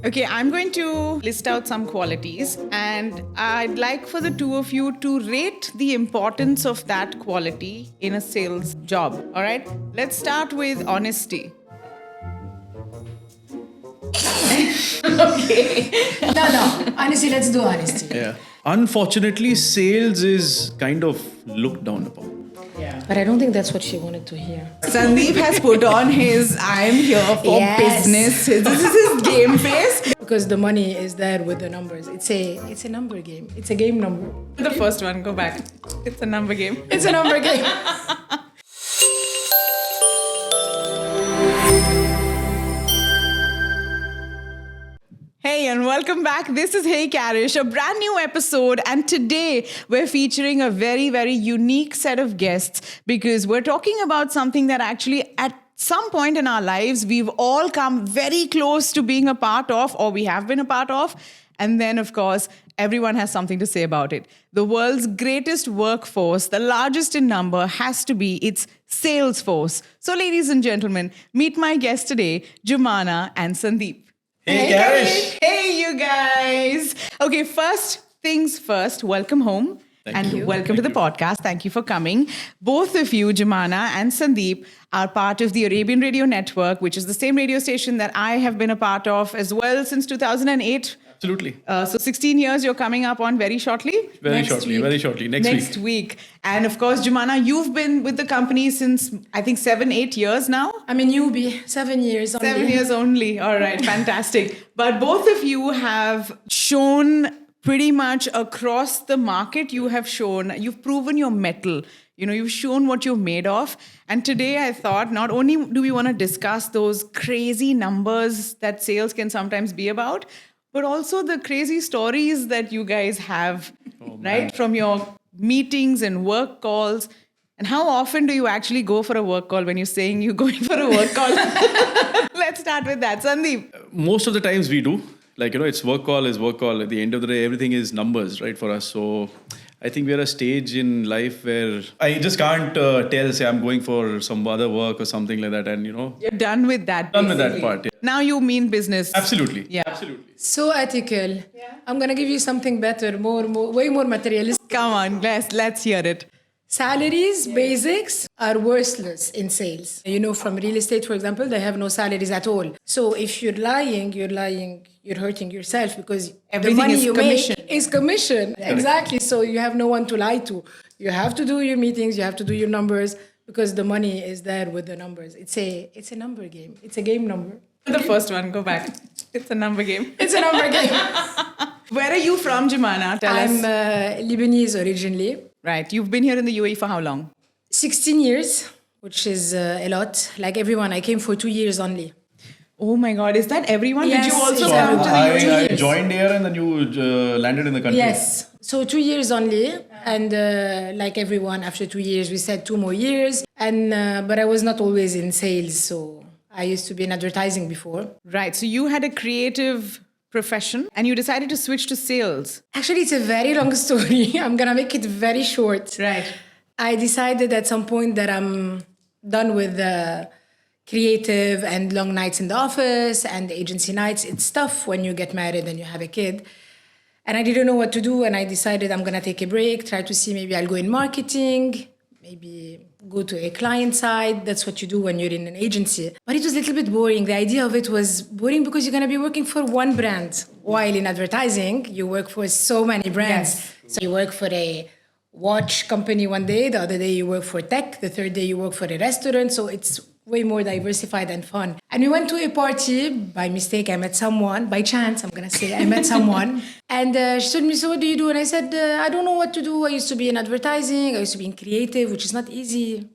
Okay, I'm going to list out some qualities and I'd like for the two of you to rate the importance of that quality in a sales job. All right, let's start with honesty. Okay. No. Honestly, let's do honesty. Yeah. Unfortunately, sales is kind of looked down upon. Yeah. But I don't think that's what she wanted to hear. Sandeep has put on his I'm here for business. This is his game face. Because the money is there with the numbers. It's a number game. It's a game number. The first one, go back. It's a number game. It's a number game. Hey, and welcome back. This is Hey Karish, a brand new episode. And today we're featuring a very, very unique set of guests because we're talking about something that actually at some point in our lives, we've all come very close to being a part of, or we have been a part of. And then, of course, everyone has something to say about it. The world's greatest workforce, the largest in number, has to be its sales force. So, ladies and gentlemen, meet my guests today, Joumana and Sandeep. Hey, Karish! Hey, you guys. Okay, first things first, welcome home. Thank you. Welcome to the podcast. Thank you for coming. Both of you, Joumana and Sandeep, are part of the Arabian Radio Network, which is the same radio station that I have been a part of as well since 2008. Absolutely. So 16 years you're coming up on very shortly? Very shortly. Next week. And of course, Joumana, you've been with the company since, I think, 7-8 years now? I'm a newbie. 7 years only. 7 years only. All right, fantastic. But both of you have shown pretty much across the market, you've proven your mettle. You know, you've shown what you're made of. And today I thought not only do we want to discuss those crazy numbers that sales can sometimes be about, but also the crazy stories that you guys have, right? From your meetings and work calls. And how often do you actually go for a work call when you're saying you're going for a work call? Let's start with that. Sandeep. Most of the times we do. It's work call is work call. At the end of the day, everything is numbers, right, for us. So I think we're at a stage in life where I just can't say I'm going for some other work or something like that. And, You're done with that. Done with that part. Yeah. Now you mean business. Absolutely. Yeah. Absolutely. So ethical. Yeah. I'm going to give you something better, way more materialistic. Come on, let's hear it. Salaries, basics are worthless in sales. From real estate, for example, they have no salaries at all. So if you're lying, you're hurting yourself because everything the money is you commission. make is commission. Correct. Exactly. So you have no one to lie to. You have to do your meetings, you have to do your numbers because the money is there with the numbers. It's a number game. It's a game number. The first one, go back. It's a number game. It's a number game. Where are you from, Joumana? Tell us. I'm Lebanese originally. Right. You've been here in the UAE for how long? 16 years, which is a lot. Like everyone, I came for 2 years only. Oh my God, is that everyone? Yes, did you also it's come to the UAE? I joined here and then you landed in the country. Yes. So 2 years only. And like everyone, after 2 years, we said 2 more years. And but I was not always in sales. So I used to be in advertising before. Right. So you had a creative profession and you decided to switch to sales. Actually, it's a very long story. I'm going to make it very short. Right. I decided at some point that I'm done with creative and long nights in the office and agency nights. It's tough when you get married and you have a kid. And I didn't know what to do. And I decided I'm going to take a break, try to see maybe I'll go in marketing, maybe go to a client side. That's what you do when you're in an agency. But it was a little bit boring. The idea of it was boring because you're going to be working for one brand. While in advertising, you work for so many brands. Yes. So you work for a watch company one day, the other day you work for tech, the third day you work for a restaurant. So it's way more diversified and fun. And we went to a party. By mistake, I met someone. By chance, I'm going to say I met someone. And she told me, so what do you do? And I said, I don't know what to do. I used to be in advertising. I used to be in creative, which is not easy,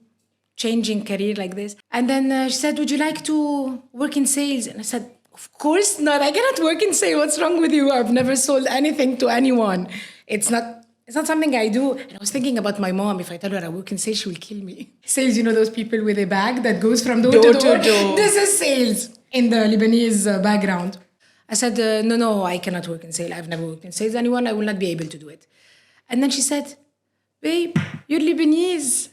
changing career like this. And then she said, would you like to work in sales? And I said, of course not. I cannot work in sales. What's wrong with you? I've never sold anything to anyone. It's not something I do. And I was thinking about my mom. If I tell her I work in sales, she will kill me. Sales, those people with a bag that goes from door to door. This is sales in the Lebanese background. I said, no, I cannot work in sales. I've never worked in sales. Anyone, I will not be able to do it. And then she said, babe, you're Lebanese.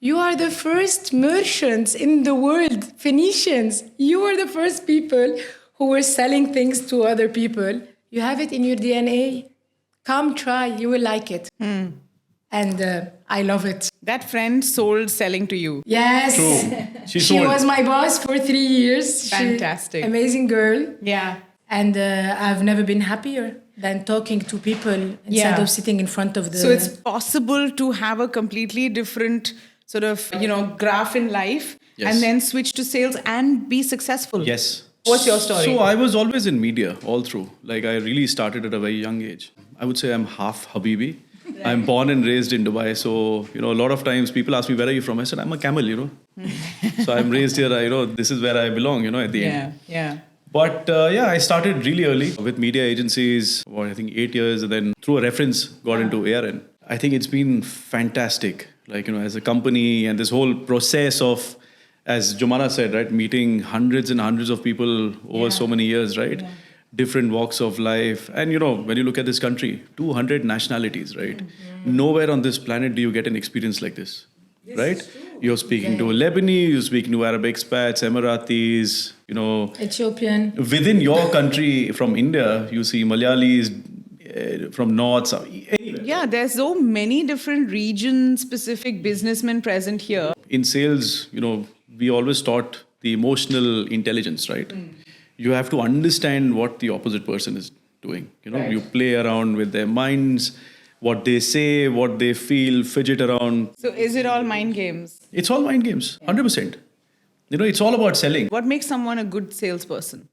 You are the first merchants in the world, Phoenicians. You are the first people who were selling things to other people. You have it in your DNA. Come try, you will like it. And I love it. That friend sold selling to you. Yes. True. She She sold. was my boss for 3 years. Fantastic. Amazing girl. Yeah. And I've never been happier than talking to people instead Yeah. of sitting in front of the... So it's possible to have a completely different sort of, graph in life Yes. and then switch to sales and be successful. Yes. What's your story? So I was always in media all through. Like I really started at a very young age. I would say I'm half Habibi. I'm born and raised in Dubai. So, a lot of times people ask me, where are you from? I said, I'm a camel, So I'm raised here. This is where I belong, at the end. Yeah. But I started really early with media agencies, I think 8 years, and then through a reference got into ARN. I think it's been fantastic, as a company and this whole process of, as Joumana said, right, meeting hundreds and hundreds of people over so many years, right? Yeah. Different walks of life. And, when you look at this country, 200 nationalities, right? Mm-hmm. Nowhere on this planet do you get an experience like this, right? You're speaking to Lebanese, you're speaking to Arab expats, Emiratis, Ethiopian. Within your country, from India, you see Malayalis from North, South, anywhere. Yeah, there's so many different region-specific businessmen present here. In sales, we always taught the emotional intelligence, right? You have to understand what the opposite person is doing. You play around with their minds, what they say, what they feel, fidget around. So is it all mind games? It's all mind games, 100%. It's all about selling. What makes someone a good salesperson?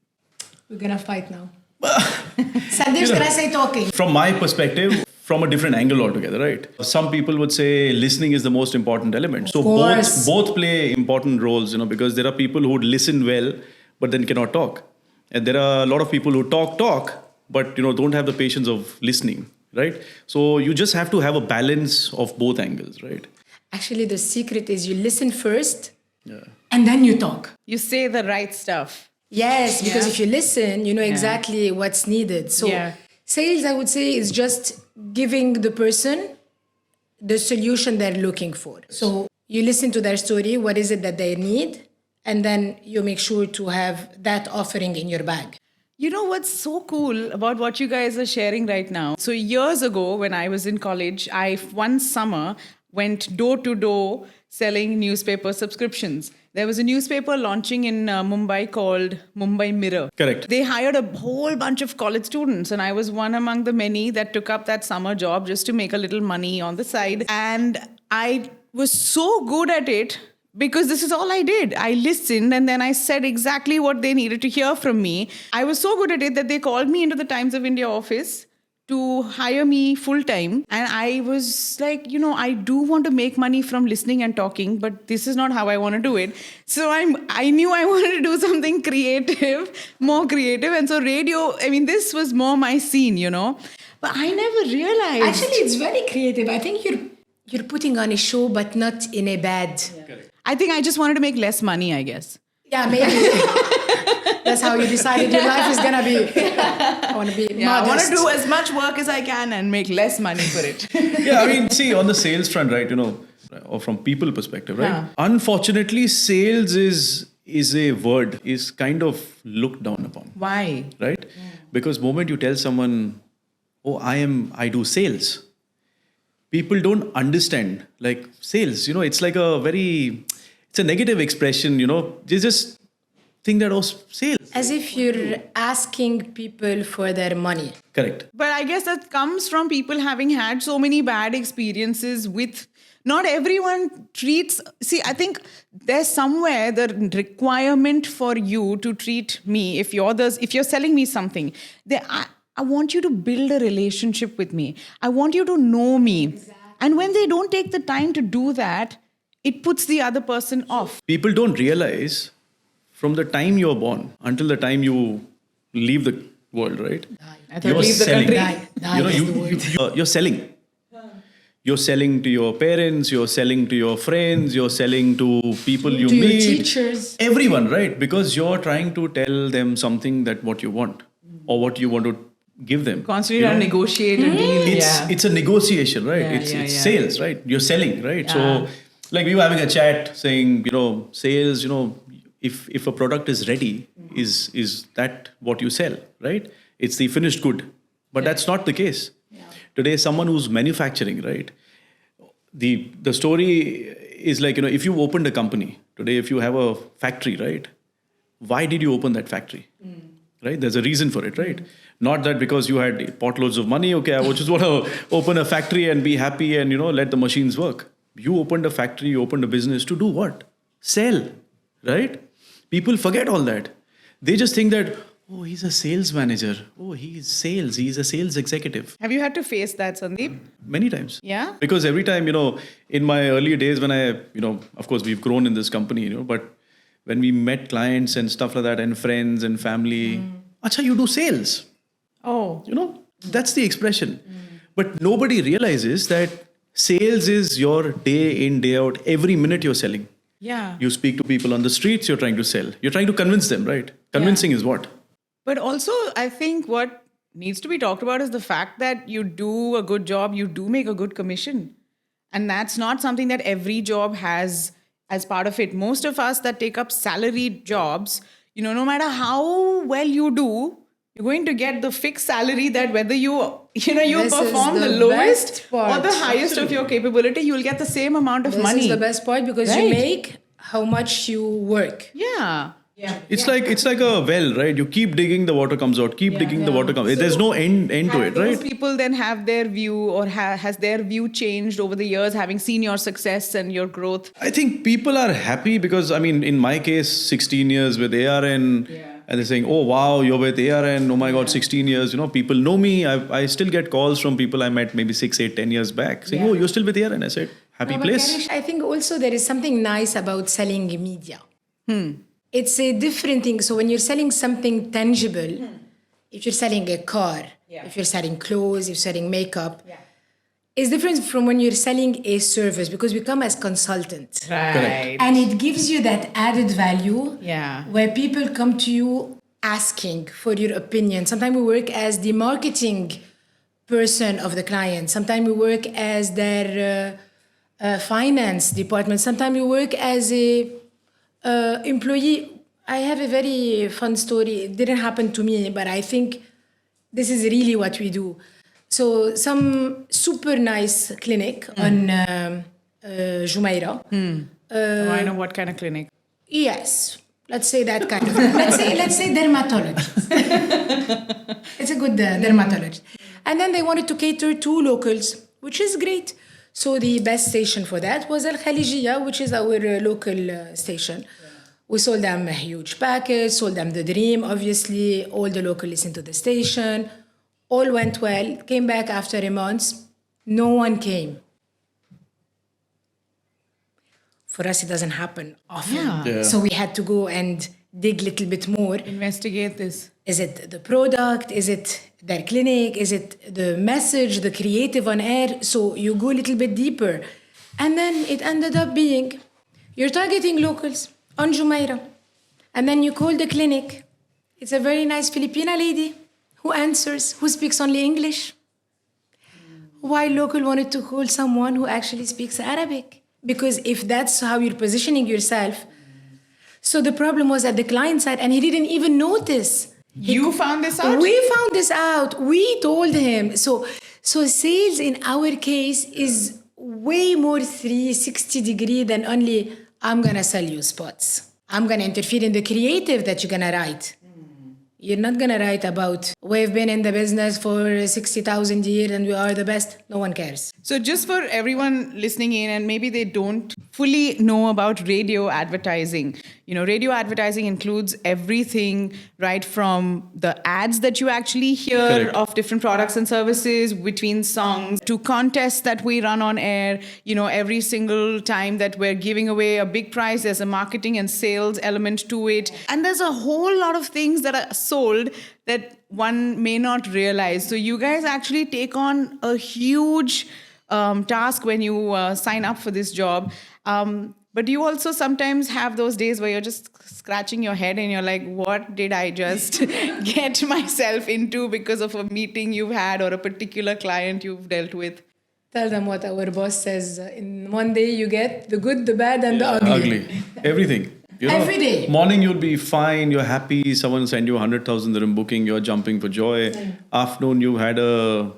We're going to fight now. Sandeep's going to say talking. From my perspective, from a different angle altogether, right? Some people would say listening is the most important element. So both play important roles, because there are people who would listen well, but then cannot talk. And there are a lot of people who talk, but don't have the patience of listening, right? So you just have to have a balance of both angles, right? Actually, the secret is you listen first, and then you talk. You say the right stuff. Yes, because if you listen, you know exactly what's needed. So sales, I would say, is just giving the person the solution they're looking for. So you listen to their story, what is it that they need? And then you make sure to have that offering in your bag. You know what's so cool about what you guys are sharing right now? So years ago, when I was in college, one summer went door to door selling newspaper subscriptions. There was a newspaper launching in Mumbai called Mumbai Mirror. Correct. They hired a whole bunch of college students, and I was one among the many that took up that summer job just to make a little money on the side. And I was so good at it because this is all I did. I listened and then I said exactly what they needed to hear from me. I was so good at it that they called me into the Times of India office to hire me full time. And I was like, I do want to make money from listening and talking, but this is not how I want to do it. So I knew I wanted to do something creative, more creative. And so radio, this was more my scene, But I never realized. Actually, it's very creative. I think you're putting on a show, but not in a bad. Yeah. I think I just wanted to make less money, I guess. Yeah, maybe. That's how you decided your life is going to be. I want to be modest. I want to do as much work as I can and make less money for it. See, on the sales front, right, or from people perspective, right? Unfortunately, sales is a word, is kind of looked down upon. Why? Right? Because moment you tell someone, I do sales, people don't understand, like sales, it's like it's a negative expression, they just think that, sales. As if you're asking people for their money. Correct. But I guess that comes from people having had so many bad experiences with, not everyone treats, I think there's somewhere the requirement for you to treat me, if you're selling me something, I want you to build a relationship with me. I want you to know me. Exactly. And when they don't take the time to do that, it puts the other person off. People don't realize from the time you're born until the time you leave the world, right? You're selling. You're selling. You're selling to your parents, you're selling to your friends, you're selling to people you meet. To your teachers. Everyone, right? Because you're trying to tell them something that what you want or what you want to give them. Constantly trying to negotiate a deal. It's a negotiation, right? It's sales, right? You're selling, right? So like we were having a chat saying, sales, if a product is ready, is that what you sell, right? It's the finished good. But that's not the case. Today, someone who's manufacturing, right? The story is like, if you opened a company today, if you have a factory, right? Why did you open that factory? Right? There's a reason for it, right? Not that because you had potloads of money, okay, I just want to open a factory and be happy and, let the machines work. You opened a factory, you opened a business to do what? Sell, right? People forget all that. They just think that, oh, he's a sales manager. Oh, he's sales. He's a sales executive. Have you had to face that, Sandeep? Many times. Yeah? Because every time, in my early days when I, of course, we've grown in this company, but when we met clients and stuff like that and friends and family, Acha, you do sales. Oh. That's the expression. But nobody realizes that sales is your day in, day out, every minute you're selling. Yeah. You speak to people on the streets, you're trying to sell. You're trying to convince them, right? Convincing is what? But also, I think what needs to be talked about is the fact that you do a good job, you do make a good commission. And that's not something that every job has as part of it. Most of us that take up salaried jobs, no matter how well you do, you're going to get the fixed salary that whether you This perform is the the lowest best or part. the highest of your capability, you'll get the same amount of This money. is the best part because Right. you make how much you work. Yeah. It's like a well, right? You keep digging, the water comes out. Keep digging, the water comes. There's no end to it, Those right? people then have their view or has their view changed over the years, having seen your success and your growth? I think people are happy because, in my case, 16 years with ARN, and they're saying, oh, wow, you're with ARN, oh my God, 16 years, people know me. I still get calls from people I met maybe 6, 8, 10 years back saying, oh, you're still with ARN. I said, happy No, but place. Karish, I think also there is something nice about selling media. It's a different thing. So when you're selling something tangible, if you're selling a car, if you're selling clothes, if you're selling makeup, it's different from when you're selling a service because we come as consultants. Right. And it gives you that added value Yeah. where people come to you asking for your opinion. Sometimes we work as the marketing person of the client. Sometimes we work as their finance department. Sometimes we work as a employee. I have a very fun story. It didn't happen to me, but I think this is really what we do. So some super nice clinic on Jumeirah. I know what kind of clinic. Yes, let's say that kind of. let's say dermatologist. It's a good dermatologist. And then they wanted to cater to locals, which is great. So the best station for that was Al Khalijiya, which is our local station. We sold them a huge package, sold them the dream, obviously. All the local listened to the station. All went well. Came back after a month. No one came. For us, it doesn't happen often. Yeah. So we had to go and dig a little bit more. Investigate this. Is it the product? Is it their clinic? Is it the message, the creative on air? So you go a little bit deeper. And then it ended up being, you're targeting locals on Jumeirah. And then you call the clinic. It's a very nice Filipina lady who answers, who speaks only English. Why local wanted to call someone who actually speaks Arabic? Because if that's how you're positioning yourself. So the problem was at the client side, and he didn't even notice. You found this out? We found this out. We told him. So sales in our case is way more 360 degree than only, I'm going to sell you spots. I'm going to interfere in the creative that you're going to write. You're not going to write about, we've been in the business for 60,000 years and we are the best. No one cares. So just for everyone listening in, and maybe they don't fully know about radio advertising. Radio advertising includes everything right from the ads that you actually hear Correct. of different products and services between songs to contests that we run on air. Every single time that we're giving away a big prize, there's a marketing and sales element to it. And there's a whole lot of things that are sold that one may not realize. So you guys actually take on a huge task when you sign up for this job. But you also sometimes have those days where you're just scratching your head and you're like, what did I just get myself into because of a meeting you've had or a particular client you've dealt with? Tell them what our boss says. In one day, you get the good, the bad, and the ugly. Ugly. Everything. You know, Every day. Morning you'll be fine, you're happy, someone send you 100,000 dirham booking, you're jumping for joy. Afternoon you had a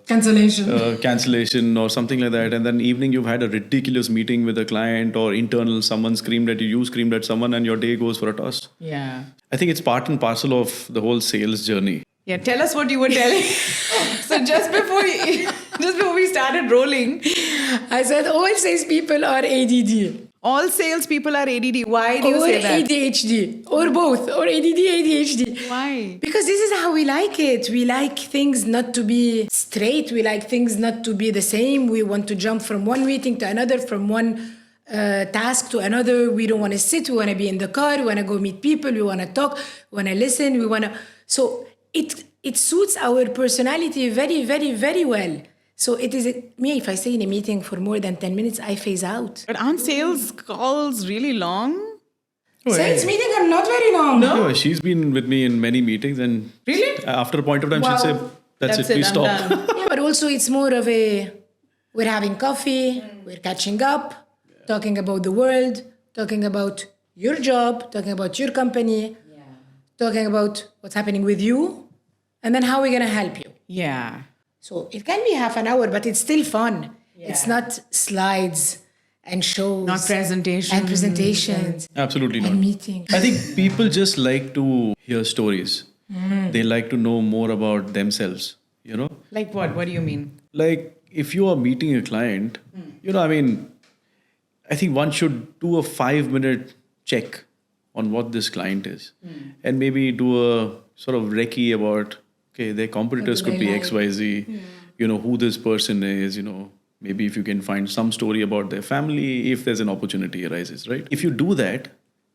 Cancellation. cancellation or something like that, and then evening you've had a ridiculous meeting with a client or internal, someone screamed at you, you screamed at someone, and your day goes for a toss. Yeah. I think it's part and parcel of the whole sales journey. Yeah, tell us what you were telling. So just before we started rolling, I said all salespeople are ADD. all salespeople are ADD. Why do you Or say that? ADHD. Or both. Or ADD, ADHD. Why? Because this is how we like it. We like things not to be straight. We like things not to be the same. We want to jump from one meeting to another, from one task to another. We don't want to sit. We want to be in the car. We want to go meet people. We want to talk. We want to listen. We want to... So it suits our personality very, very, very well. So it is me, if I stay in a meeting for more than 10 minutes, I phase out. But aren't sales calls really long? Sales meetings are not very long. No, she's been with me in many meetings, and Really? after a point of time, Wow. she'll say, that's it, please I'm stop. done. Yeah, but also it's more of we're having coffee, we're catching up, talking about the world, talking about your job, talking about your company, talking about what's happening with you, and then how we're going to help you. Yeah. So it can be half an hour, but it's still fun. It's not slides and shows. Not presentations. And presentations. Absolutely And not. meetings. I think people just like to hear stories. They like to know more about themselves, you know? Like what? What do you mean? Like if you are meeting a client, you know, I mean, I think one should do a 5-minute check on what this client is and maybe do a sort of recce about, okay, their competitors What do could be they like? XYZ, you know, who this person is, you know, maybe if you can find some story about their family, if there's an opportunity arises, right? If you do that,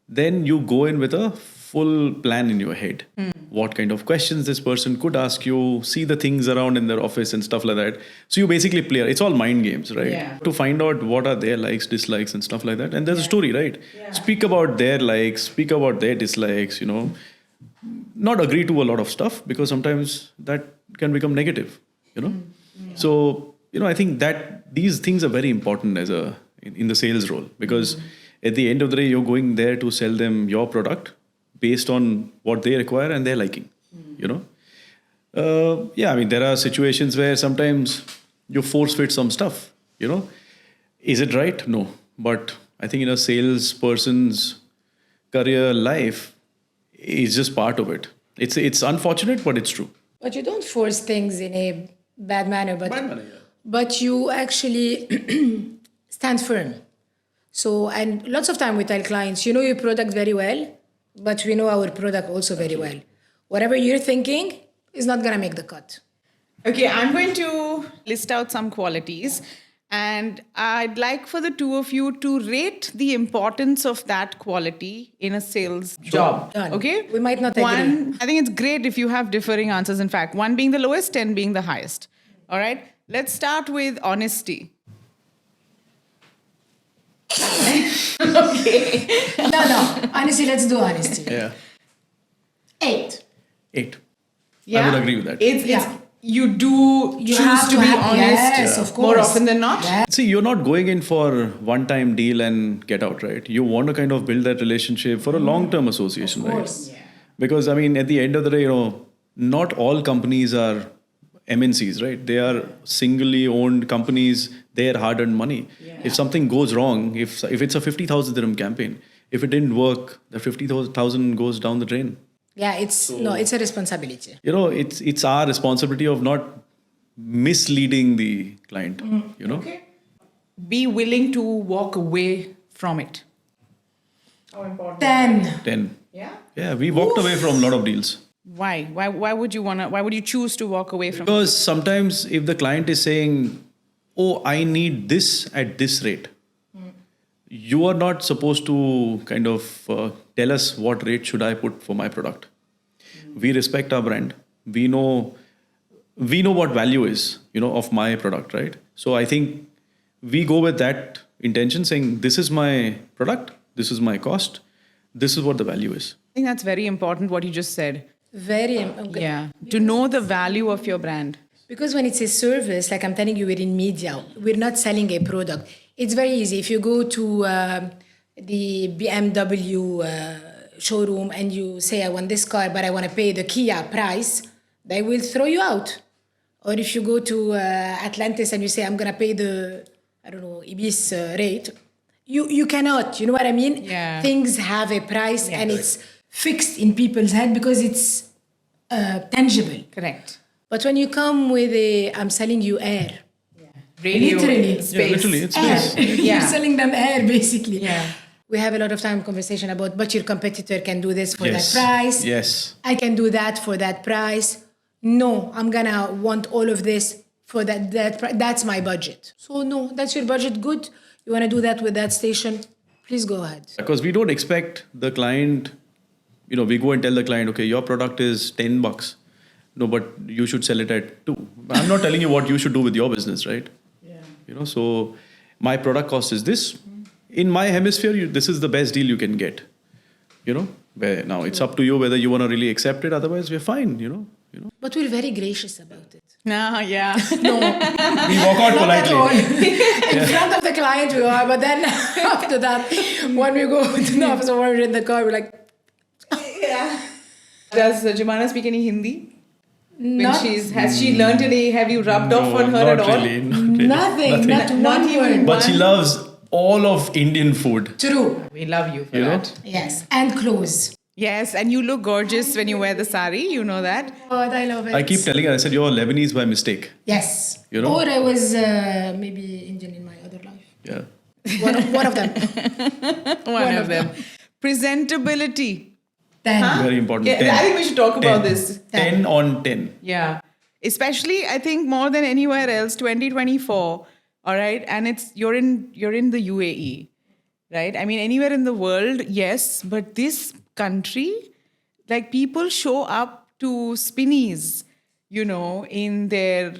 then you go in with a full plan in your head. What kind of questions this person could ask you, see the things around in their office and stuff like that. So you basically play, it's all mind games, right? Yeah. To find out what are their likes, dislikes and stuff like that. And there's a story, right? Speak about their likes, speak about their dislikes, you know. Not agree to a lot of stuff because sometimes that can become negative, you know. So, you know, I think that these things are very important as in the sales role because at the end of the day, you're going there to sell them your product based on what they require and their liking, you know. Yeah, I mean, there are situations where sometimes you force fit some stuff, you know. Is it right? No. But I think in a salesperson's career life, it's just part of it. It's unfortunate, but it's true. But you don't force things in a bad manner, but you actually stand firm. So, and lots of time we tell clients, you know your product very well, but we know our product also very well. Whatever you're thinking is not going to make the cut. Okay, I'm going to list out some qualities. And I'd like for the two of you to rate the importance of that quality in a sales job. Done. Okay? We might not agree. I think it's great if you have differing answers. In fact, 1 being the lowest, 10 being the highest. All right? Let's start with honesty. Okay. No. Honestly, let's do honesty. Yeah. 8. 8. Yeah? I would agree with that. It's you do You choose have to to be have- honest yes, of more course. often than not. Yeah. See, you're not going in for one-time deal and get out, right? You want to kind of build that relationship for a long-term association, Of course. right? Because, I mean, at the end of the day, you know, not all companies are MNCs, right? They are singly owned companies. They are hard-earned money. If something goes wrong, if it's a 50,000 dirham campaign, if it didn't work, the 50,000 goes down the drain. Yeah, it's a responsibility. You know, it's our responsibility of not misleading the client, you know? Okay. Be willing to walk away from it. How important? 10. 10. Yeah. Yeah, we walked away from a lot of deals. Why? Why would you choose to walk away from it? Because sometimes if the client is saying, oh, I need this at this rate, you are not supposed to kind of tell us what rate should I put for my product. We respect our brand. We know what value is, you know, of my product, right? So I think we go with that intention saying, this is my product, this is my cost, this is what the value is. I think that's very important what you just said. Very okay. Yeah. To know the value of your brand. Because when it's a service, like I'm telling you, we're in media. We're not selling a product. It's very easy. If you go to a the BMW showroom and you say, I want this car, but I want to pay the Kia price, they will throw you out. Or if you go to Atlantis and you say, I'm going to pay the, I don't know, Ibis rate, you cannot, you know what I mean? Yeah. Things have a price and it's fixed in people's head because it's tangible. Correct. But when you come with I'm selling you air. Radio, Literally. space. Yeah, literally, it's Air. space. You're selling them air, basically. Yeah. We have a lot of time conversation about, but your competitor can do this for Yes. that price. Yes. I can do that for that price. No, I'm gonna want all of this for that price. That's my budget. So no, that's your budget. Good. You wanna do that with that station? Please go ahead. Because we don't expect the client, we go and tell the client, okay, your product is $10. No, but you should sell it at 2. I'm not telling you what you should do with your business, right? Yeah. So my product cost is this. In my hemisphere, this is the best deal you can get. Where now it's up to you whether you want to really accept it. Otherwise, we're fine. But we're very gracious about it. No, yeah. No, We walk out not at all. politely. In front of the client we are, but then after that, when we go to the office or when we're in the car, we're like, Does Joumana speak any Hindi? Not- Has she learned any? Have you rubbed off on her not at all? really. Not really. nothing, not Not one even word. But she loves all of Indian food. True. We love you for You know? that. Yes, and clothes. Yes, and you look gorgeous when you wear the sari. You know that. God, I love it. I keep telling her, I said, you're Lebanese by mistake. Yes. You know? Or I was maybe Indian in my other life. Yeah. One of them. One of them. Presentability. Then. Very important. Yeah, 10. I think we should talk about 10. this. 10 on 10. Yeah. Especially, I think more than anywhere else, 2024. All right, and you're in the UAE, right? I mean, anywhere in the world, yes, but this country, like people show up to spinnies, in their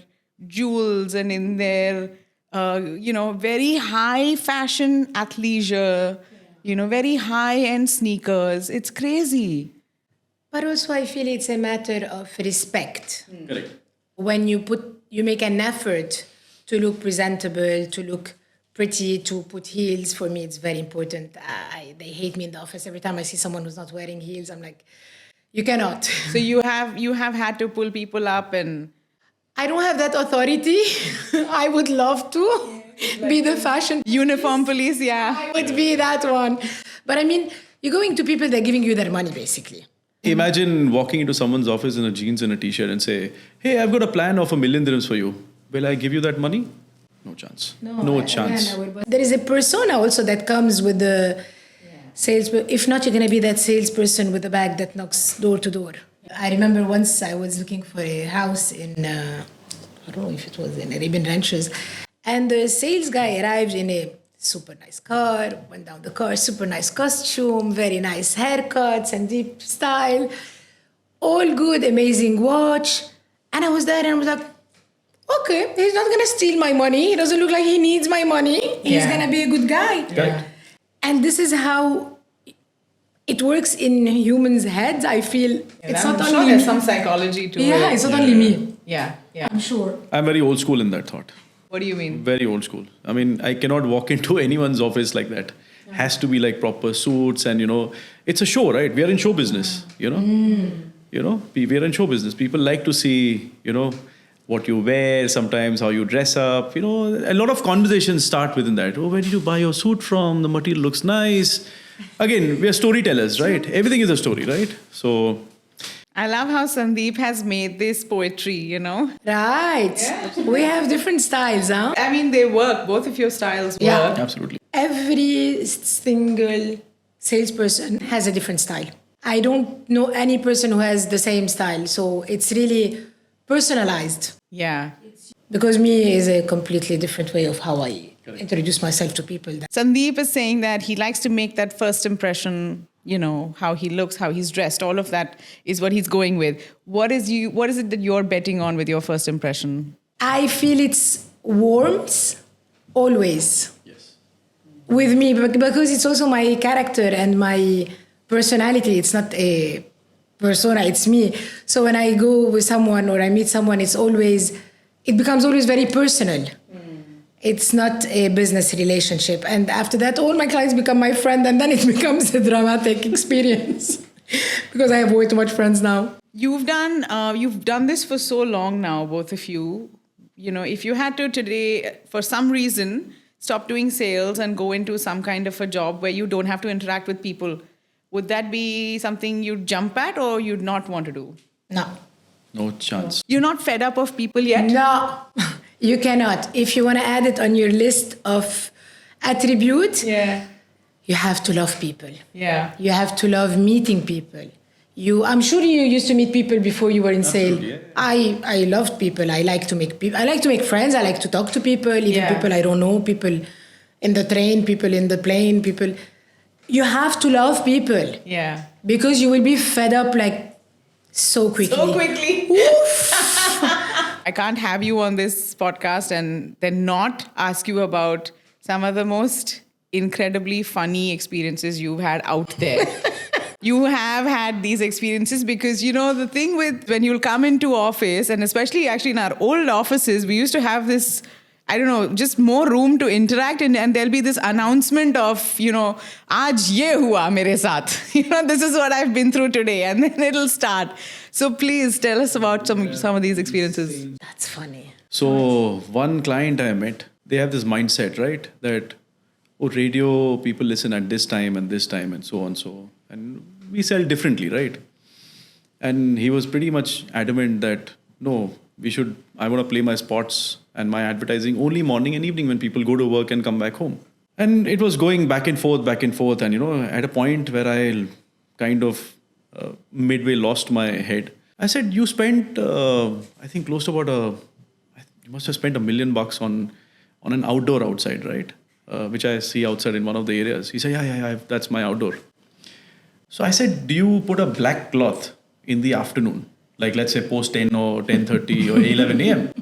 jewels and in their, very high fashion athleisure, very high end sneakers. It's crazy. But also I feel it's a matter of respect. Correct. When you make an effort to look presentable, to look pretty, to put heels, for me it's very important. They hate me in the office. Every time I see someone who's not wearing heels, I'm like, you cannot. So you have had to pull people up and... I don't have that authority. I would love to be the fashion. Uniform police, yeah. I would be that one. But I mean, you're going to people, they're giving you their money basically. Imagine walking into someone's office in a jeans and a t-shirt and say, hey, I've got a plan of $1 million dirhams for you. Will I give you that money? No chance. No chance. There is a persona also that comes with the salesperson. If not, you're going to be that salesperson with the bag that knocks door to door. I remember once I was looking for a house in, I don't know if it was in Arabian Ranches, and the sales guy arrived in a super nice car, went down the car, super nice costume, very nice haircut, Sandeep style, all good, amazing watch. And I was there and I was like, okay, he's not going to steal my money. He doesn't look like he needs my money. He's going to be a good guy. Correct. And this is how it works in humans' heads. I feel it's I'm not sure only there's me. some psychology to it. Yeah, it's not only me. Yeah. I'm sure. I'm very old school in that thought. What do you mean? Very old school. I mean, I cannot walk into anyone's office like that. Has to be like proper suits and, it's a show, right? We are in show business, we are in show business. People like to see, what you wear, sometimes how you dress up. A lot of conversations start within that. Oh, where did you buy your suit from? The material looks nice. Again, we are storytellers, right? Everything is a story, right? So I love how Sandeep has made this poetry, Right. Yeah. We have different styles, huh? I mean, they work. Both of your styles work. Yeah. absolutely. Every single salesperson has a different style. I don't know any person who has the same style. So it's really personalized. Yeah. Because me is a completely different way of how I introduce myself to people. Sandeep is saying that he likes to make that first impression, how he looks, how he's dressed, all of that is what he's going with. What is it that you're betting on with your first impression? I feel it's warmth always. Yes. With me, because it's also my character and my personality. It's not a persona, it's me. So when I go with someone or I meet someone, it becomes always very personal. It's not a business relationship. And after that, all my clients become my friend, and then it becomes a dramatic experience because I have way too much friends now. You've done this for so long now, both of you. You know, if you had to today, for some reason, stop doing sales and go into some kind of a job where you don't have to interact with people, would that be something you'd jump at or you'd not want to do? No. No chance. You're not fed up of people yet? No, you cannot. If you want to add it on your list of attributes, you have to love people. Yeah. You have to love meeting people. I'm sure you used to meet people before you were in sales. Yeah. I loved people. I like to make people. I like to make friends. I like to talk to people, even people I don't know, people in the train, people in the plane, people. You have to love people. Yeah. Because you will be fed up like so quickly. So quickly. I can't have you on this podcast and then not ask you about some of the most incredibly funny experiences you've had out there. You have had these experiences because, you know, the thing with when you'll come into office, and especially actually in our old offices, we used to have this, I don't know, just more room to interact, and there'll be this announcement of, you know, aaj ye hua mere saath. You know, this is what I've been through today, and then it'll start. So please tell us about some of these experiences. That's funny. So one client I met, they have this mindset, right? That, oh, radio, people listen at this time and so on, so. And we sell differently, right? And he was pretty much adamant that, no, I want to play my spots and my advertising only morning and evening when people go to work and come back home. And it was going back and forth. And, you know, at a point where I kind of midway lost my head, I said, you spent, I think close to about you must have spent $1 million on an outdoor outside, right? Which I see outside in one of the areas. He said, yeah, that's my outdoor. So I said, do you put a black cloth in the afternoon? Like, let's say post 10 or 10:30 or 11 a.m.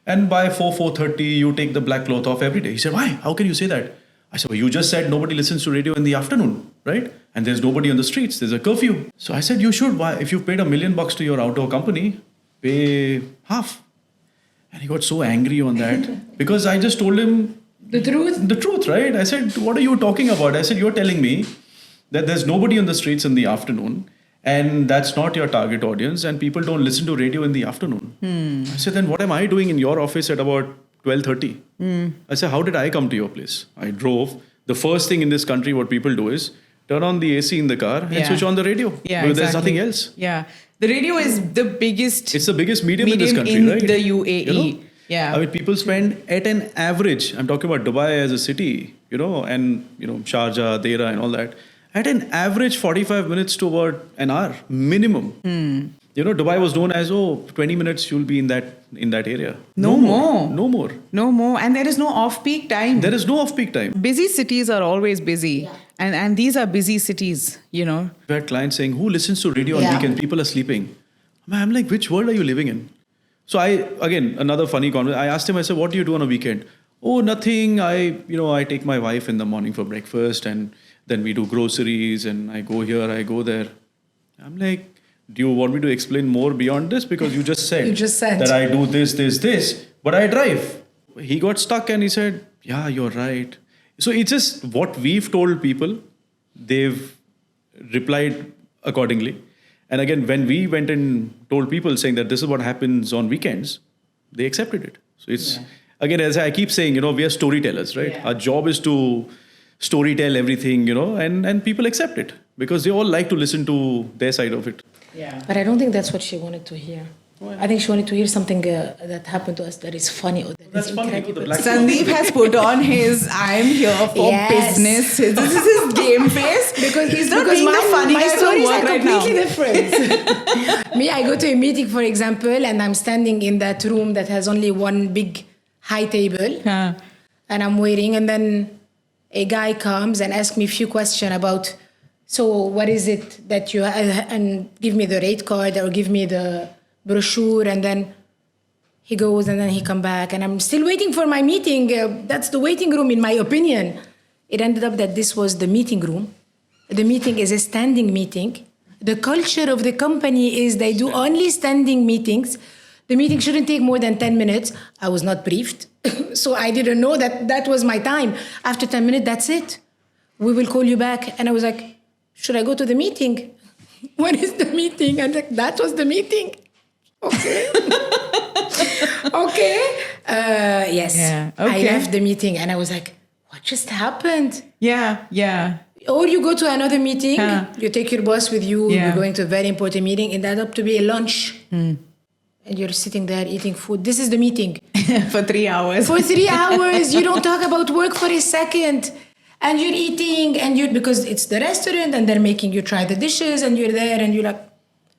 And by 4:30, you take the black cloth off every day. He said, why? How can you say that? I said, well, you just said nobody listens to radio in the afternoon, right? And there's nobody on the streets. There's a curfew. So I said, you should. Why? If you've paid $1 million to your outdoor company, pay half. And he got so angry on that because I just told him The truth, right? I said, what are you talking about? I said, you're telling me that there's nobody on the streets in the afternoon and that's not your target audience and people don't listen to radio in the afternoon. I said, then what am I doing in your office at about 12:30? I said, how did I come to your place? I drove. The first thing in this country, what people do is turn on the AC in the car and switch on the radio. Yeah, because exactly. There's nothing else. Yeah. The radio is the biggest. It's the biggest medium in this country, in right? the UAE. You know? Yeah. I mean, people spend at an average, I'm talking about Dubai as a city, you know, and, you know, Sharjah, Deira and all that. At an average 45 minutes to about an hour minimum. You know, Dubai was known as, 20 minutes you'll be in that area. No more. No more. No more. And there is no off-peak time. There is no off-peak time. Busy cities are always busy. Yeah. And these are busy cities, you know. We had clients saying, who listens to radio on weekends? People are sleeping. I'm like, which world are you living in? So again, another funny conversation. I asked him, I said, what do you do on a weekend? Oh, nothing. I take my wife in the morning for breakfast and then we do groceries and I go here, I go there. I'm like, do you want me to explain more beyond this? Because you just said that I do this, but I drive. He got stuck and he said, yeah, you're right. So it's just what we've told people, they've replied accordingly. And again, when we went and told people saying that this is what happens on weekends, they accepted it. So it's, again, as I keep saying, we are storytellers, right? Yeah. Our job is to storytell everything, and people accept it because they all like to listen to their side of it. Yeah. But I don't think that's what she wanted to hear. I think she wanted to hear something that happened to us that is funny or that is incredible. Sandeep has put on his I'm here for business. This is his game face because he's not being the funny guy from work right now. My stories are completely different. Me, I go to a meeting, for example, and I'm standing in that room that has only one big high table, and I'm waiting, and then a guy comes and asks me a few questions about, so what is it that you and give me the rate card or give me the brochure, and then he goes and then he come back and I'm still waiting for my meeting. That's the waiting room, in my opinion. It ended up that this was the meeting room. The meeting is a standing meeting. The culture of the company is they do only standing meetings. The meeting shouldn't take more than 10 minutes. I was not briefed. So I didn't know that was my time. After 10 minutes, that's it. We will call you back. And I was like, should I go to the meeting? When is the meeting? And like, that was the meeting. Okay. Okay. Yes. Yeah, I okay. left the meeting and I was like, what just happened? Yeah. Or you go to another meeting, Huh. you take your boss with you, Yeah. you're going to a very important meeting, it ends up to be a lunch. And you're sitting there eating food. This is the meeting. For 3 hours. For 3 hours, you don't talk about work for a second. And you're eating, because it's the restaurant and they're making you try the dishes and you're there and you're like,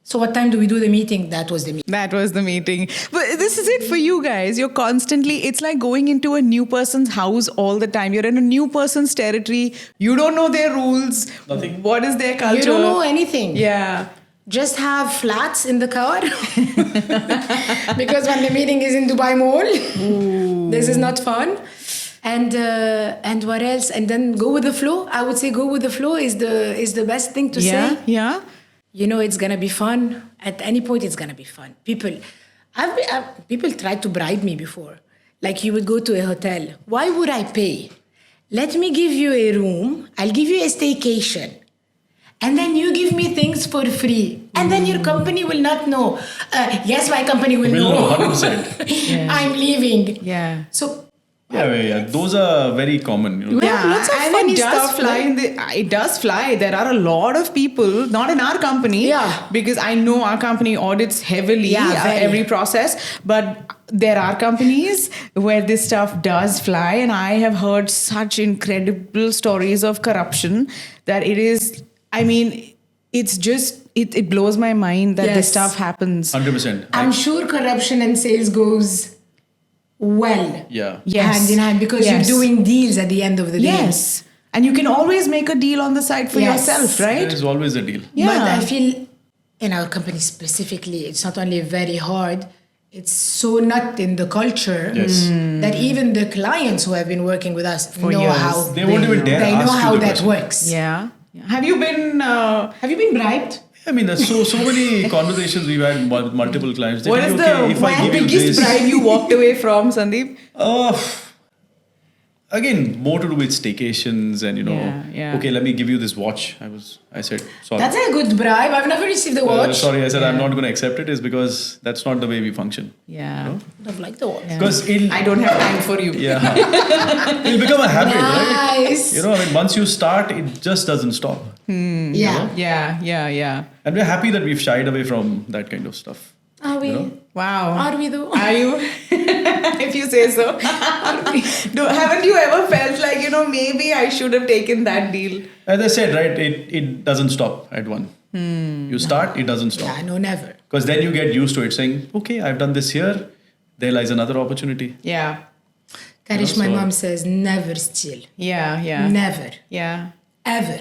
so what time do we do the meeting? That was the meeting. That was the meeting. But this is it for you guys. You're constantly, it's like going into a new person's house all the time. You're in a new person's territory. You don't know their rules. Nothing. What is their culture? You don't know anything. Yeah. Just have flats in the car. Because when the meeting is in Dubai Mall, this is not fun. And what else? And then go with the flow. I would say go with the flow is the best thing to say. Yeah. You know, it's gonna be fun. At any point, it's gonna be fun. People tried to bribe me before. Like, you would go to a hotel. Why would I pay? Let me give you a room. I'll give you a staycation. And then you give me things for free. And then your company will not know. Yes, my company will Will know. know 100%. I'm leaving. Yeah. So, Yeah. Those are very common. You know? Yeah, lots of and funny it does stuff, fly. It does fly. There are a lot of people, not in our company, Yeah. because I know our company audits heavily very. every process. But there are companies where this stuff does fly, and I have heard such incredible stories of corruption that it is. I mean, it's just it blows my mind that this Yes. stuff happens. 100%. I'm sure corruption and sales goes well Yeah. Yes. hand in hand because Yes. you're doing deals at the end of the day. Yes, and you can always make a deal on the side for Yes. yourself, right? There is always a deal. Yeah. But I feel in our company specifically, it's not only very hard, it's so not in the culture Yes. that even the clients who have been working with us know years. how They won't even dare they know ask you how the that question. works. Yeah. Have you been bribed? I mean, there's so many conversations we've had with multiple clients. They What tell is you, okay, if I the give you biggest this, bribe you walked away from, Sandeep? Again, more to do with staycations and Yeah. okay, let me give you this watch. I said sorry. That's a good bribe. I've never received the watch. Sorry, I said I'm not going to accept it. Is because that's not the way we function. Yeah. I don't like the watch. Because I don't have time for you. yeah, it'll become a habit, right? Nice. I mean, once you start, it just doesn't stop. Yeah. Yeah. And we're happy that we've shied away from that kind of stuff. Are we? Wow. Are we though? Are you? If you say so. Haven't you ever felt like, maybe I should have taken that deal? As I said, right, it doesn't stop at one. You start, it doesn't stop. Yeah, no, never. Because then you get used to it, saying, okay, I've done this here, there lies another opportunity. Yeah. Karish, my so- mom says never steal. Yeah. Never. Yeah. Ever.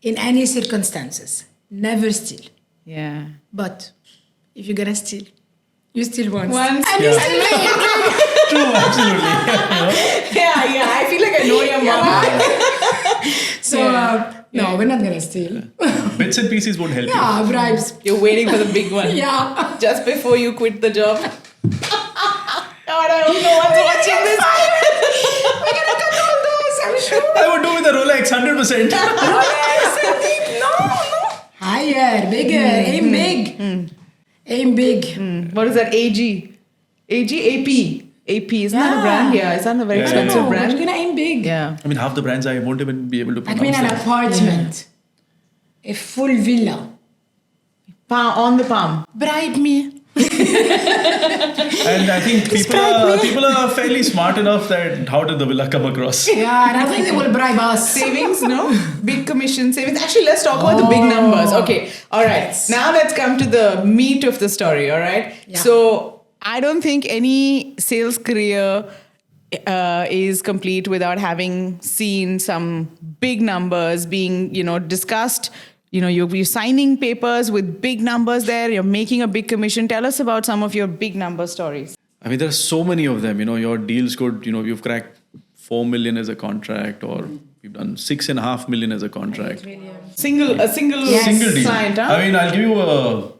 In any circumstances. Never steal. Yeah. But if you're gonna steal, you steal once. Once. And Yeah. you steal again. True, absolutely. Yeah. I feel like I know your mom. So, no, we're not gonna steal. Bits and pieces won't help Yeah, bribes. You're waiting for the big one. Yeah. Just before you quit the job. God, I hope no one's watching this. We're gonna cut all those, I'm sure. you. I would do with a Rolex, 100%. No. Higher, bigger, aim big. Aim big. What is that? AG? AP? AP, isn't that a Yeah. brand? Yeah, it's not a very Yeah, expensive No, brand. we're gonna aim big. Yeah. I mean, half the brands I won't even be able to I pronounce. mean, an them. apartment. A full villa. On the palm. Bribe me. And I think people are fairly smart enough that how did the villa come across? Yeah, and I think they will bribe us. Savings, no? Big commission savings. Actually, let's talk about the big numbers. Okay. All right. Now let's come to the meat of the story. All right. Yeah. So I don't think any sales career is complete without having seen some big numbers being, discussed. You're signing papers with big numbers there. You're making a big commission. Tell us about some of your big number stories. I mean, there are so many of them. Your deals could, you've cracked 4 million as a contract, or we've done 6.5 million as a contract. A single Yes. Single deal. client, huh? I mean, I'll give you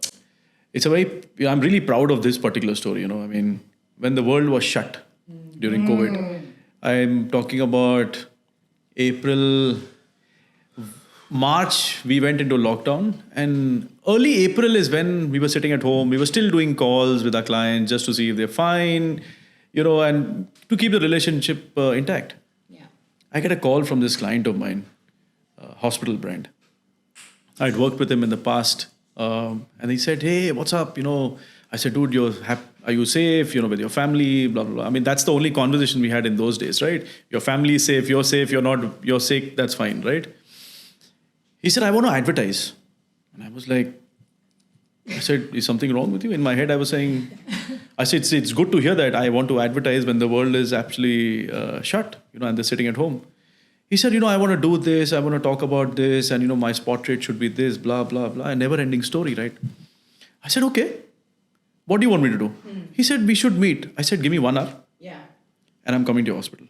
I'm really proud of this particular story. I mean, when the world was shut during COVID, I'm talking about March, we went into lockdown, and early April is when we were sitting at home. We were still doing calls with our clients just to see if they're fine, and to keep the relationship intact. Yeah. I get a call from this client of mine, hospital brand. I'd worked with him in the past, and he said, "Hey, what's up?" I said, "Dude, are you safe? With your family, blah blah blah." I mean, that's the only conversation we had in those days, right? Your family is safe, you're safe, you're sick, that's fine, right? He said, "I want to advertise," and I said, "Is something wrong with you?" In my head, I said, "It's good to hear that. I want to advertise when the world is actually shut, and they're sitting at home." He said, "I want to do this, I want to talk about this, and my spot rate should be this, blah, blah, blah." A never-ending story, right? I said, "Okay, what do you want me to do?" He said, "We should meet." I said, "Give me 1 hour. Yeah. And I'm coming to your hospital."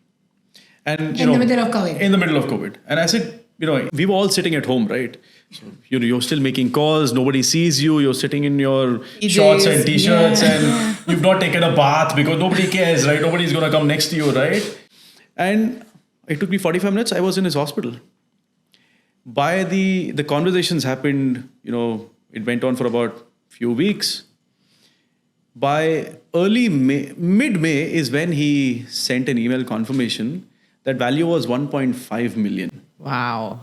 And In the middle of COVID. In the middle of COVID. And I said, we were all sitting at home, right? So, you're still making calls, nobody sees you, you're sitting in your shorts and t-shirts, and you've not taken a bath because nobody cares, right? Nobody's going to come next to you, right? And it took me 45 minutes, I was in his hospital. By the conversations happened, it went on for about few weeks. By mid-May is when he sent an email confirmation that value was 1.5 million. Wow.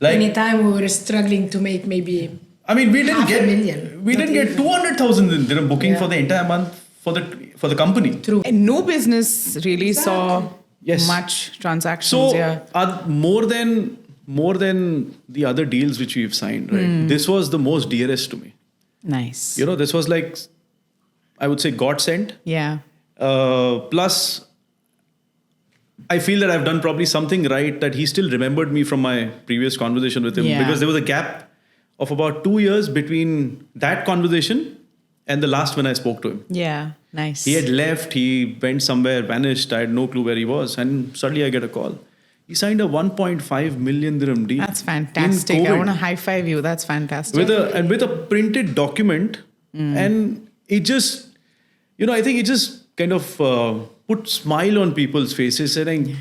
Anytime we were struggling to make maybe we didn't get $500,000. We didn't get 200,000 dirham booking for the entire month for the company. True. And no business really saw much transactions. So more than the other deals which we've signed, right? This was the most dearest to me. Nice. This was like, I would say, God sent. Yeah. Plus, I feel that I've done probably something right, that he still remembered me from my previous conversation with him, because there was a gap of about 2 years between that conversation and the last when I spoke to him. Yeah. Nice. He had left, he went somewhere, vanished. I had no clue where he was. And suddenly I get a call. He signed a 1.5 million dirham deal. That's fantastic. I want to high five you. That's fantastic. With a printed document. And it just, I think it just kind of put smile on people's faces, saying,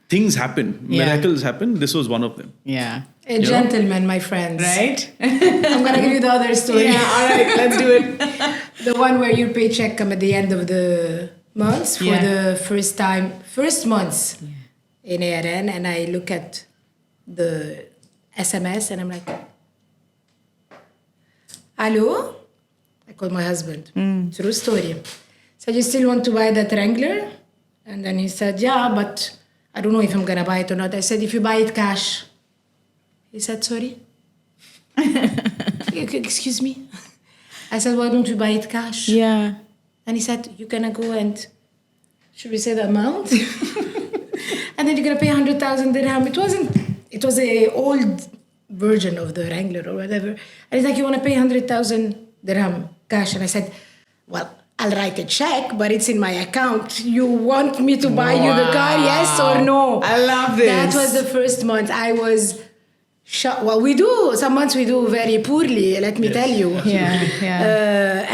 things happen, miracles happen. This was one of them. Yeah. A gentleman, my friends. Right? I'm going to give you the other story. Yeah, all right, let's do it. The one where your paycheck come at the end of the month for the first months in ARN, and I look at the SMS and I'm like, "Hello?" I called my husband. True story. Said, "You still want to buy that Wrangler?" And then he said, "Yeah, but I don't know if I'm going to buy it or not." I said, "If you buy it cash." He said, "Sorry?" Excuse me? I said, "Why don't you buy it cash?" Yeah. And he said, "You're going to go and, should we say the amount? And then you're going to pay 100,000 dirham. It was a old version of the Wrangler or whatever. And he's like, "You want to pay 100,000 dirham cash?" And I said, "Well, I'll write a check, but it's in my account. You want me to buy you the car, yes or no?" I love this. That was the first month. I was shocked. Well, some months we do very poorly, let me tell you.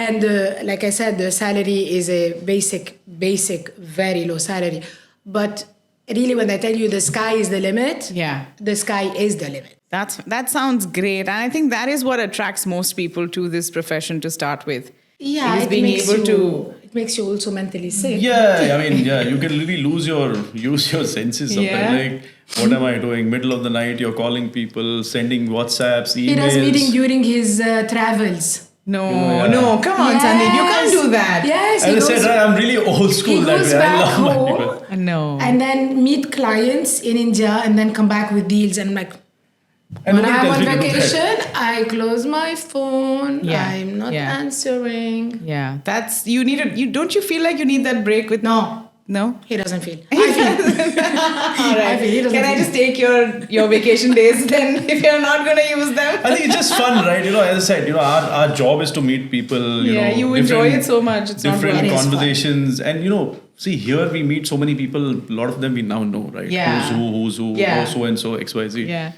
And like I said, the salary is a basic, very low salary. But really, when I tell you the sky is the limit, the sky is the limit. That sounds great. And I think that is what attracts most people to this profession to start with. Yeah, it makes you also mentally sick. Yeah, you can really lose your senses sometimes. Like, what am I doing? Middle of the night, you're calling people, sending WhatsApps, emails. He does meeting during his travels. No, come on, Sandeep, you can't do that. Yes, as I said, right, I'm really old school he that goes way. back I love home, my people. No. And then meet clients in India and then come back with deals. And I'm like, And when nobody I'm tells on me to do that. vacation, I close my phone. I'm not answering. Yeah, don't you feel like you need that break with... No? He doesn't feel. I feel. All right. I feel he doesn't Can I feel. just take your vacation days then if you're not going to use them? I think it's just fun, right? As I said, our job is to meet people. You enjoy it so much. It's not different work. conversations, and see, here we meet so many people. A lot of them we now know, right? Yeah. Who's who, so and so, XYZ. Yeah.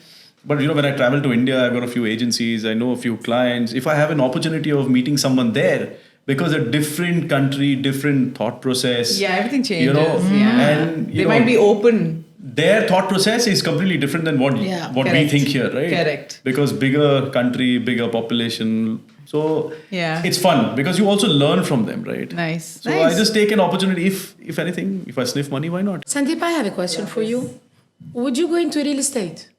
But when I travel to India, I've got a few agencies, I know a few clients. If I have an opportunity of meeting someone there, because a different country, different thought process. Yeah, everything changes. And they might be open. Their thought process is completely different than what we Correct. think here, right? Correct. Because bigger country, bigger population. So it's fun because you also learn from them, right? Nice. So I just take an opportunity. If anything, if I sniff money, why not? Sandeep, I have a question for you. Would you go into real estate?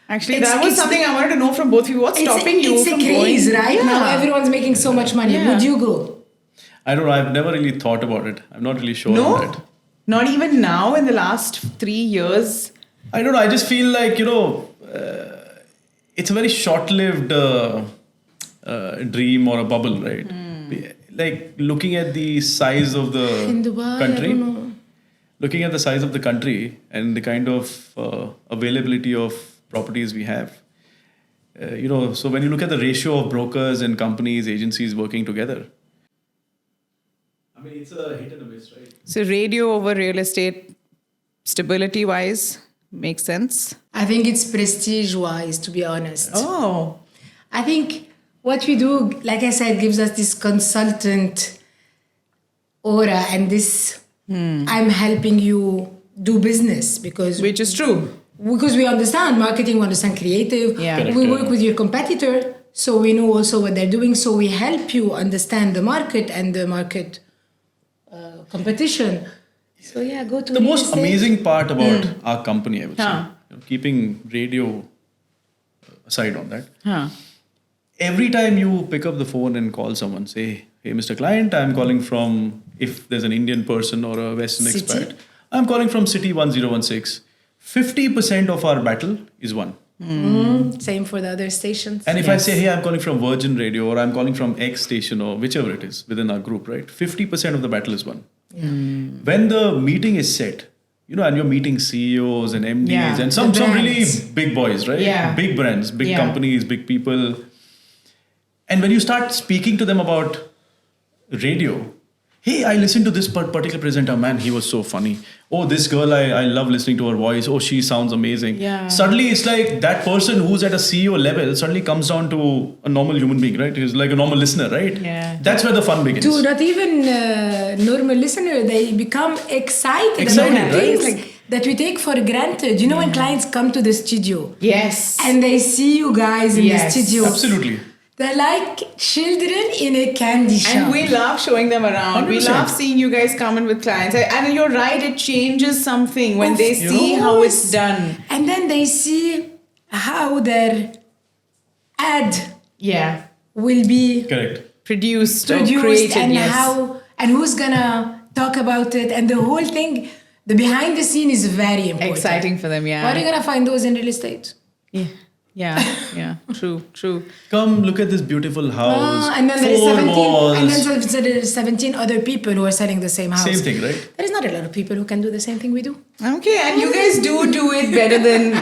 Actually, that was something I wanted to know from both of you. What's stopping you from going? It's a craze, right? Now everyone's making so much money. Yeah. Would you go? I don't know. I've never really thought about it. I'm not really sure on that. Not even now in the last 3 years. I don't know. I just feel like, it's a very short-lived dream or a bubble, right? Like looking at the size of the Dubai, country. I don't know. Looking at the size of the country and the kind of availability of properties we have. So when you look at the ratio of brokers and companies, agencies working together, I mean, it's a hit and a miss, right? So radio over real estate, stability-wise, makes sense? I think it's prestige-wise, to be honest. Oh. I think what we do, like I said, gives us this consultant aura and this I'm helping you do business Which is true. Because we understand marketing, we understand creative. Yeah. Correct, We yeah. work with your competitor, so we know also what they're doing. So we help you understand the market and the market competition. So go to The real most estate. amazing part about our company, I would say, Huh. keeping radio aside on that, Huh. every time you pick up the phone and call someone, say, hey, Mr. Client, I'm calling from, if there's an Indian person or a Western City. expat, I'm calling from City 1016. 50% of our battle is won. Same for the other stations. And if I say, hey, I'm calling from Virgin Radio or I'm calling from X station or whichever it is within our group, right? 50% of the battle is won. When the meeting is set, and you're meeting CEOs and MDs and some really brands. big boys, right? Yeah. Big brands, big Yeah. companies, big people. And when you start speaking to them about radio, hey, I listened to this particular presenter, man, he was so funny. Oh, this girl, I love listening to her voice. Oh, she sounds amazing. Yeah. Suddenly, it's like that person who's at a CEO level suddenly comes down to a normal human being, right? He's like a normal listener, right? Yeah. That's where the fun begins. To not even normal listener, they become excited Excited, about right? things that we take for granted. When clients come to the studio Yes. and they see you guys in Yes. the studio, Absolutely. they're like children in a candy shop. And we love showing them around. We 100%. love seeing you guys come in with clients. And you're right, it changes something when they see how it's done. And then they see how their ad Yeah. will be Correct. Produced or produced created, and yes. how and who's gonna talk about it, and the whole thing, the behind the scene is very important. Exciting for them, yeah. Where are you gonna find those in real estate? Yeah. True. Come look at this beautiful house. And then there is 4 17 walls. and then there is 17 other people who are selling the same house. Same thing, right? There is not a lot of people who can do the same thing we do. Okay, and you guys do it better than,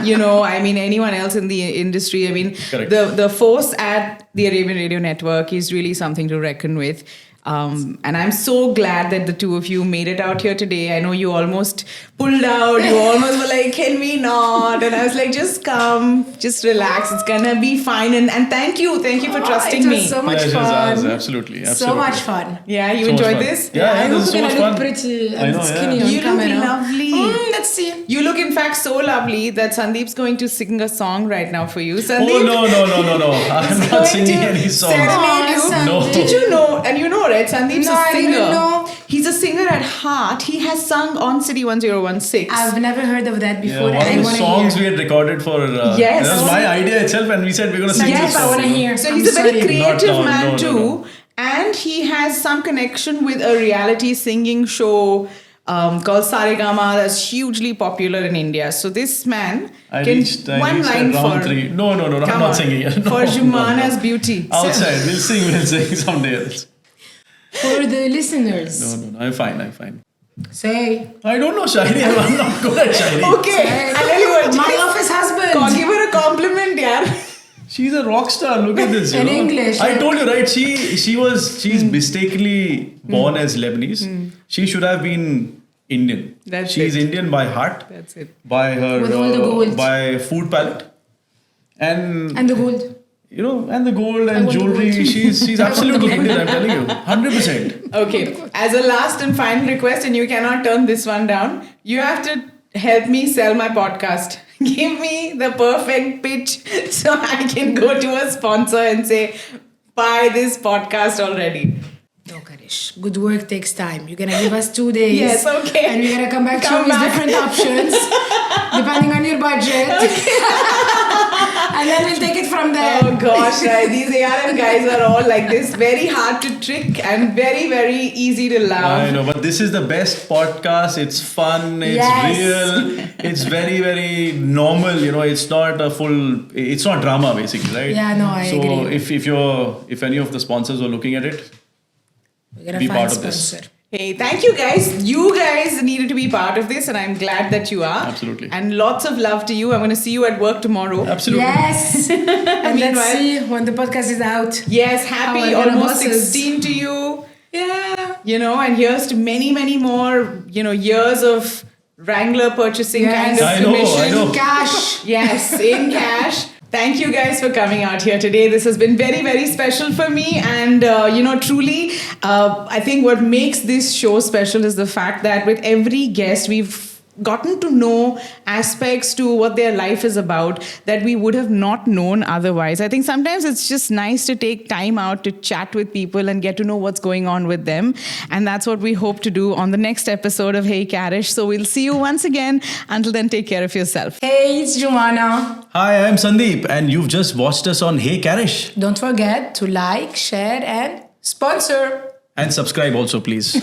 anyone else in the industry. Correct. The force at the Arabian Radio Network is really something to reckon with. And I'm so glad that the two of you made it out here today. I know you almost pulled out. You almost were like, can we not? And I was like, just come, just relax. It's gonna be fine. And thank you for trusting it me. was so much Pleasure's fun. ours, absolutely. So much fun. Yeah, you So much enjoyed fun. this? Yeah, I this hope is so we're much gonna look fun. pretty I and know, skinny yeah. on You look camera. lovely. Let's see. You look, in fact, so lovely that Sandeep's going to sing a song right now for you. Oh, Sandeep, no. I'm not going singing to any songs. serenade you. Sandeep. No. Did you know? And you know, right? Sandeep's No, a I singer. didn't know. He's a singer at heart. He has sung on City 1016. I've never heard of that Yeah, before, one and I of the want to songs hear. we had recorded for Yes. that was my idea itself, and we said we're gonna sing Yes, this song. I wanna hear. So I'm he's a very sorry. creative Not now, man no, too. no. And he has some connection with a reality singing show called Saregama that's hugely popular in India. So this man I can reached one at line round for 3. No, I'm Come not on. singing it. No, For Joumana's no. beauty. Outside, we'll sing someday else. For the listeners. No, I'm fine. Say. I don't know Shairi. I'm not good at Shairi. Okay, I tell you what. My just office husband. Give her a compliment, yaar. She's a rock star. Look at this. In English, I like- told you, right? She's mistakenly born as Lebanese. She should have been Indian. She's Indian by heart. That's it. By her, With all the gold. by food palette. And the gold. And the gold and want the jewelry. gold. She's absolutely Indian, I'm telling you. 100%. Okay. As a last and final request, and you cannot turn this one down, you have to help me sell my podcast. Give me the perfect pitch so I can go to a sponsor and say, buy this podcast already. No, Karish. Good work takes time. You're gonna give us 2 days. Yes, okay. And we're gonna come back to you Come with back. different options, depending on your budget. And then we'll take it from there. Oh gosh, right. These ARM guys are all like this, very hard to trick and very, very easy to love. I know, but this is the best podcast. It's fun. It's Yes. real. It's very, very normal. It's not it's not drama basically, right? Yeah, no, I agree. So if any of the sponsors are looking at it, We're gonna Be find part of this. sponsor. Hey, thank you guys. You guys needed to be part of this, and I'm glad that you are. Absolutely. And lots of love to you. I'm going to see you at work tomorrow. absolutely. Yes. And let's Meanwhile- see when the podcast is out. Yes, happy Our little almost bosses. 16 to you. Yeah. And here's to many, many more, years of Wrangler purchasing Yes. kind of I know, commission. I know. Cash. Yes, in cash. Thank you guys for coming out here today. This has been very, very special for me. And, truly, I think what makes this show special is the fact that with every guest, we've gotten to know aspects to what their life is about that we would have not known otherwise. I think sometimes it's just nice to take time out to chat with people and get to know what's going on with them. And that's what we hope to do on the next episode of Hey Karish. So we'll see you once again. Until then, take care of yourself. Hey, it's Joumana. Hi, I'm Sandeep, and you've just watched us on Hey Karish. Don't forget to like, share, and sponsor. And subscribe also, please.